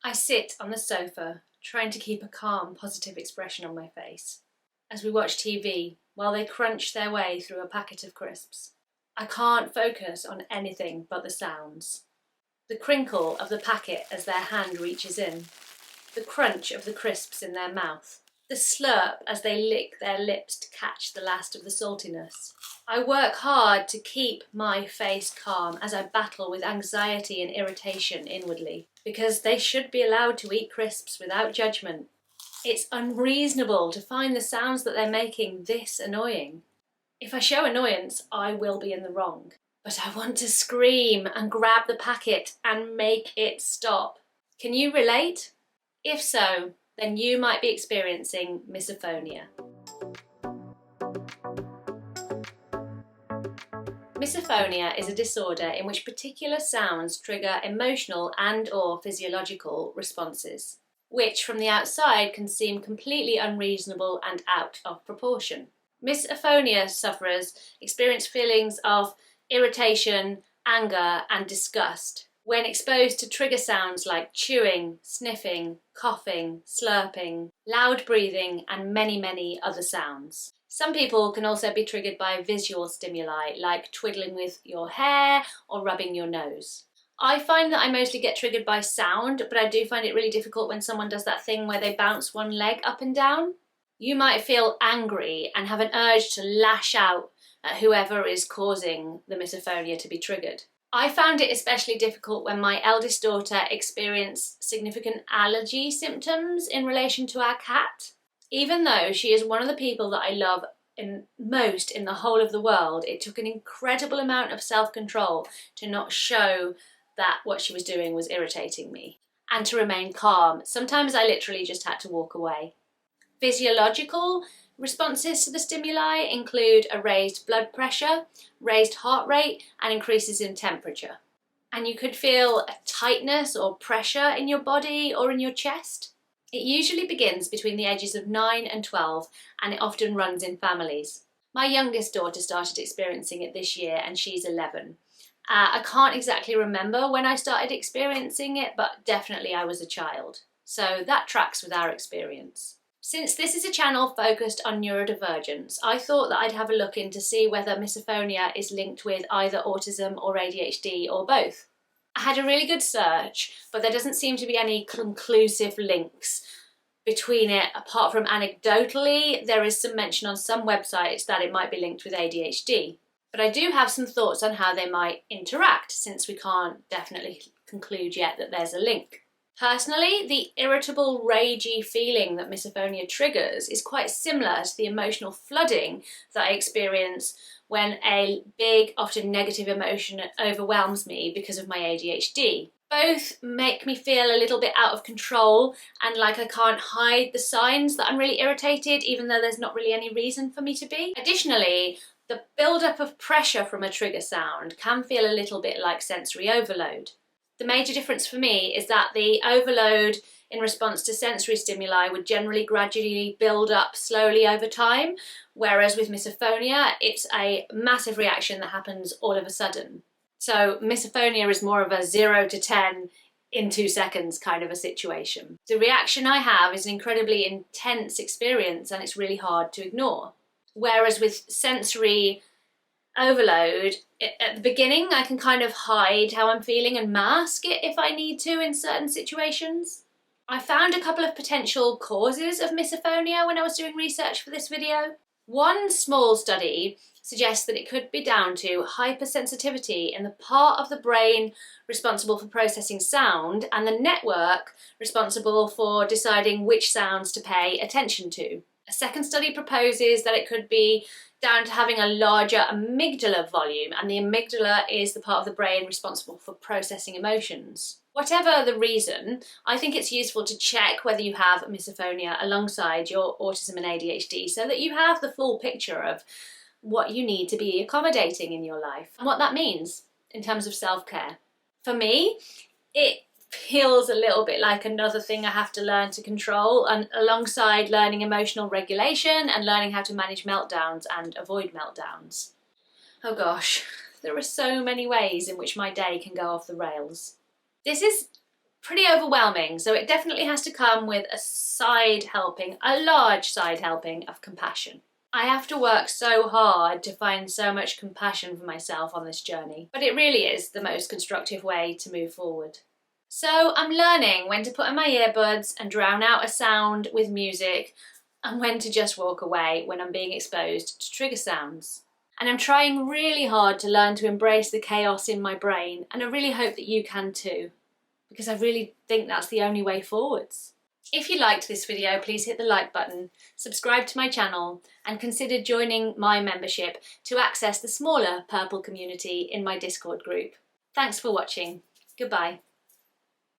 I sit on the sofa, trying to keep a calm, positive expression on my face, as we watch TV while they crunch their way through a packet of crisps. I can't focus on anything but the sounds. The crinkle of the packet as their hand reaches in, the crunch of the crisps in their mouth, the slurp as they lick their lips to catch the last of the saltiness. I work hard to keep my face calm as I battle with anxiety and irritation inwardly, because they should be allowed to eat crisps without judgment. It's unreasonable to find the sounds that they're making this annoying. If I show annoyance, I will be in the wrong. But I want to scream and grab the packet and make it stop. Can you relate? If so, then you might be experiencing misophonia. Misophonia is a disorder in which particular sounds trigger emotional and/or physiological responses, which from the outside can seem completely unreasonable and out of proportion. Misophonia sufferers experience feelings of irritation, anger, and disgust when exposed to trigger sounds like chewing, sniffing, coughing, slurping, loud breathing, and many other sounds. Some people can also be triggered by visual stimuli like twiddling with your hair or rubbing your nose. I find that I mostly get triggered by sound, but I do find it really difficult when someone does that thing where they bounce one leg up and down. You might feel angry and have an urge to lash out at whoever is causing the misophonia to be triggered. I found it especially difficult when my eldest daughter experienced significant allergy symptoms in relation to our cat. Even though she is one of the people that I love most in the whole of the world, it took an incredible amount of self-control to not show that what she was doing was irritating me and to remain calm. Sometimes I literally just had to walk away. Physiological responses to the stimuli include a raised blood pressure, raised heart rate, and increases in temperature. And you could feel a tightness or pressure in your body or in your chest. It usually begins between the ages of 9 and 12, and it often runs in families. My youngest daughter started experiencing it this year, and she's 11. I can't exactly remember when I started experiencing it, but definitely I was a child. So that tracks with our experience. Since this is a channel focused on neurodivergence, I thought that I'd have a look in to see whether misophonia is linked with either autism or ADHD or both. I had a really good search, but there doesn't seem to be any conclusive links between it, apart from anecdotally, there is some mention on some websites that it might be linked with ADHD. But I do have some thoughts on how they might interact, since we can't definitely conclude yet that there's a link. Personally, the irritable, ragey feeling that misophonia triggers is quite similar to the emotional flooding that I experience when a big, often negative emotion overwhelms me because of my ADHD. Both make me feel a little bit out of control and like I can't hide the signs that I'm really irritated, even though there's not really any reason for me to be. Additionally, the build-up of pressure from a trigger sound can feel a little bit like sensory overload. The major difference for me is that the overload in response to sensory stimuli would generally gradually build up slowly over time, whereas with misophonia, it's a massive reaction that happens all of a sudden. So misophonia is more of a 0 to 10 in 2 seconds kind of a situation. The reaction I have is an incredibly intense experience and it's really hard to ignore. Whereas with sensory overload, at the beginning I can kind of hide how I'm feeling and mask it if I need to in certain situations. I found a couple of potential causes of misophonia when I was doing research for this video. One small study suggests that it could be down to hypersensitivity in the part of the brain responsible for processing sound and the network responsible for deciding which sounds to pay attention to. A second study proposes that it could be down to having a larger amygdala volume, and the amygdala is the part of the brain responsible for processing emotions. Whatever the reason, I think it's useful to check whether you have misophonia alongside your autism and ADHD so that you have the full picture of what you need to be accommodating in your life and what that means in terms of self-care. For me, it feels a little bit like another thing I have to learn to control, and alongside learning emotional regulation and learning how to manage meltdowns and avoid meltdowns. Oh gosh, there are so many ways in which my day can go off the rails. This is pretty overwhelming, so it definitely has to come with a large side helping of compassion. I have to work so hard to find so much compassion for myself on this journey, but it really is the most constructive way to move forward. So I'm learning when to put in my earbuds and drown out a sound with music, and when to just walk away when I'm being exposed to trigger sounds. And I'm trying really hard to learn to embrace the chaos in my brain, and I really hope that you can too, because I really think that's the only way forwards. If you liked this video, please hit the like button, subscribe to my channel, and consider joining my membership to access the smaller purple community in my Discord group. Thanks for watching. Goodbye.